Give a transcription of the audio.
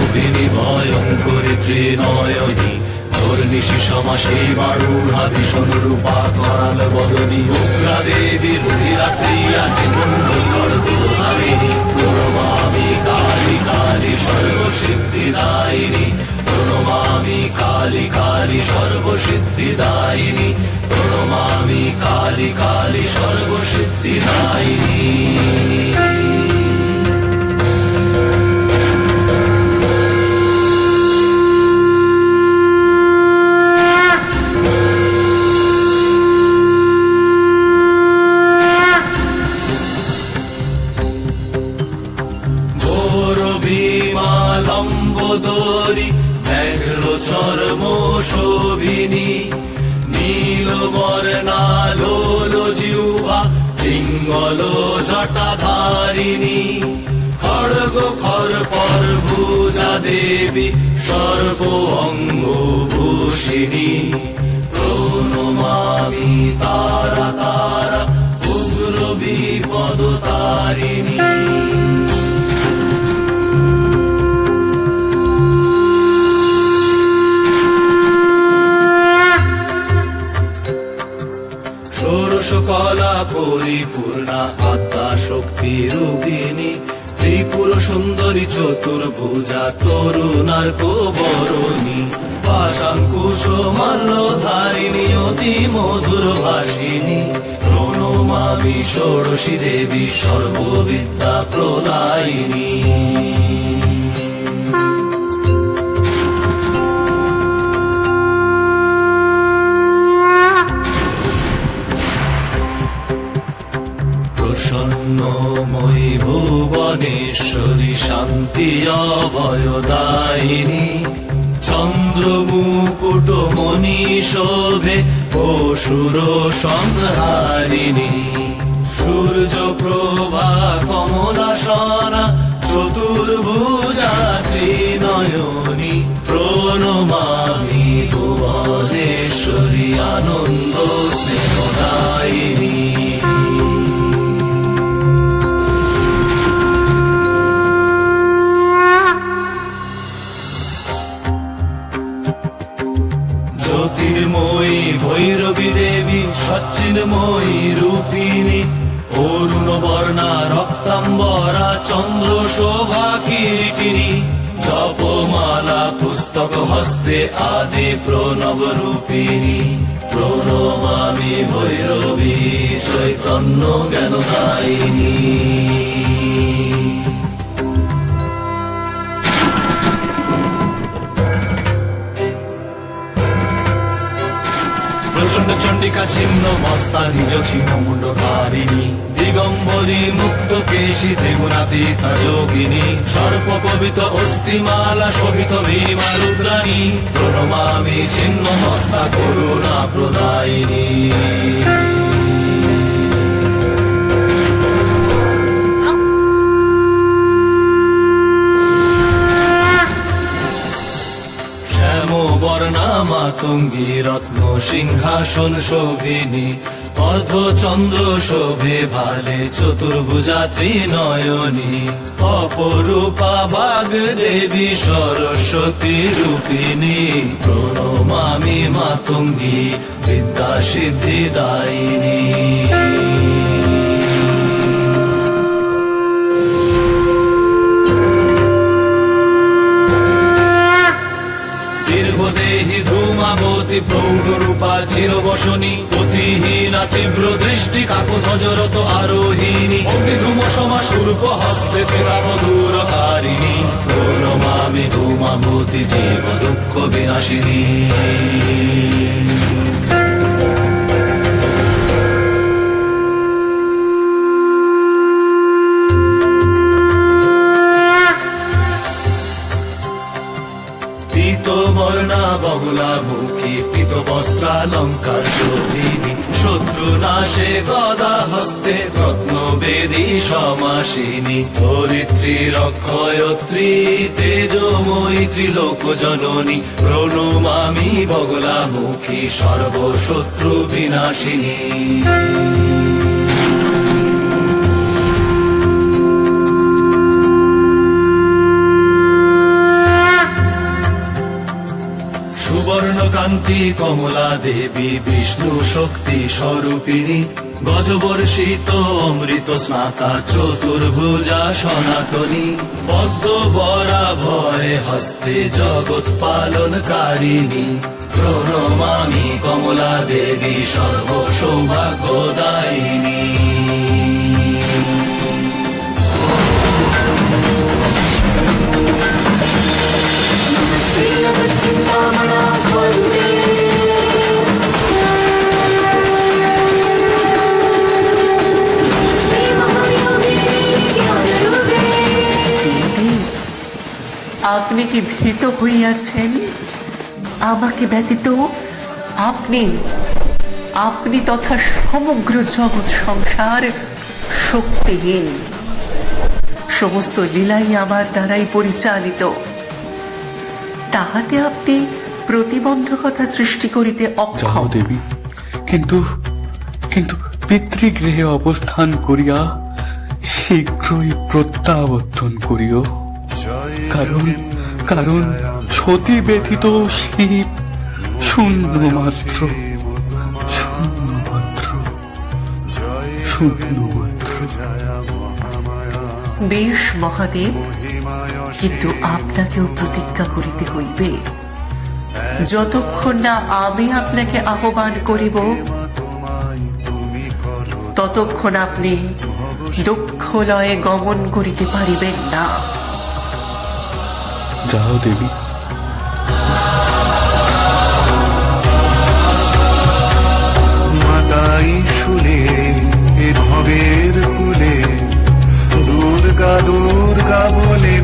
শোভিনী ভয়ঙ্করী ত্রিনয়নী ধর্নিশি সমাসী বাড়ুহা ভীষণ রূপা করাল বদনী উগ্রা দেবী রুধিরা প্রিয়া ত্রিকুণ্ড খড়গধারিণী প্রণমামি কালী কালী সর্বসিদ্ধিদায়িনী প্রণমামি কালী কালী সর্বসিদ্ধিদায়িনী প্রণমামি কালী কালী সর্বসিদ্ধিদায়িনী লম্বোদরী ব্যাঘ্র চর্ম শোভিনী নীলবর্ণা লোল জিহ্বা পিঙ্গল জটাধারিণী খড়গ খরপর ভুজা দেবী সর্ব অঙ্গ ভূষিণী প্রণমামি তারা তারা উগ্র বিপদ তারিণী কলা পরিপূর্ণা আত্মা শক্তি রূপিণী ত্রিপুর সুন্দরী চতুর্ভুজা তরুণার কোবরণী পাশাঙ্কুশ মাল্যধারিণী অতি মধুর ভাষিণী প্রণমামি ষোড়শী দেবী সর্ববিদ্যা প্রদায়িনী প্রসন্নময়ী ভুবনেশ্বরী শান্তি অভয়দায়িনী চন্দ্রমুকুট মণি শোভে অসুর সংহারিণী সূর্য প্রভা কমলাসনা চতুর্ভুজা ত্রিনয়নী প্রণমামি ভুবনেশ্বরী আনন্দ স্নেহদায়িনী জ্যোতির্ময়ী ভৈরবী দেবী সচ্চিন্ময়ী রূপিণী অরুণ বর্ণা রক্তাম্বরা চন্দ্র শোভা কিরীটিনী জপমালা পুস্তক হস্তে আদি প্রণব রূপিণী প্রণমামি ভৈরবী চৈতন্য জ্ঞানদায়িনী প্রচন্ড চণ্ডিকা ছিন্ন মস্তা নিজ ছিন্ন মুন্ডধারিণী দিগম্বরী মুক্ত কেশী ত্রিগুণাতীতা যোগিনী সর্প পবিত অস্থিমালা শোভিত ভীমা রুদ্রাণী প্রণমামি ছিন্ন মস্তা করুণা প্রদায়িনী বর্ণা মাতঙ্গী রত্ন সিংহাসন শোভিনী অর্ধচন্দ্র শোভে ভালে চতুর্ভুজা ত্রিনয়নী অপরূপা বাগ দেবী সরস্বতী রূপিণী প্রণমামি মাতঙ্গী বিদ্যা সিদ্ধিদায়িনী দেহি ধূমাবতী প্রৌঢ় রূপা চিরবসনী অতিহীনা তীব্র দৃষ্টি কাকধ্বজরত আরোহিণী অগ্নিধূম সমা সূর্প হস্তে ত্রিরাবধূরকারিণী প্রণমামি ধূমাবতী জীব দুঃখ বিনাশিনী বর্ণা বগুলা মুখী পিত বস্ত্রালঙ্কার শোভিনী শত্রু নাশে গদা হস্তে রত্ন বেদী সমাসিনী ধরিত্রী রক্ষয়ত্রী তেজময়ী ত্রিলোক জননী প্রণমামি বগুলা মুখী সর্বশত্রু বিনাশিনী শান্তি কমলা দেবী বিষ্ণু শক্তি স্বরূপিণী গজবর্ষিত অমৃত স্নাতা চতুর্ভুজা সনাতনী পদ্ম বরা ভয় হস্তে জগৎ পালনকারিণী প্রণমামি কমলা দেবী সর্ব সৌভাগ্যদায়িনী। আপনি কি ভীত হইয়াছেন? আমাকে ব্যতীত আপনি আপনি তথা সমগ্র জগৎ সংসার শক্তিহীন। সমস্ত লীলাই আমার দ্বারাই পরিচালিত, তাহাতে আপনি প্রতিবন্ধকতা সৃষ্টি করিতে যাও অক্ষম। দেবী, কিন্তু কিন্তু পিতৃগৃহে অবস্থান করিয়া শীঘ্রই প্রত্যাবর্তন করিও, কারণ কারণ সতী ব্যথিত শিব শূন্য মাত্র, শূন্য মাত্র, শূন্য মাত্র। বেশ মহাদেব, কিন্তু আপনাকেও প্রতিজ্ঞা করিতে হইবে, যতক্ষণ না আমি আপনাকে আহ্বান করিব ততক্ষণ আপনি দক্ষলয়ে গমন করিতে পারিবেন না। যাও দেবী। মাতাই শুনে এ ভবের কুলে দুর্গা দুর্গা বলে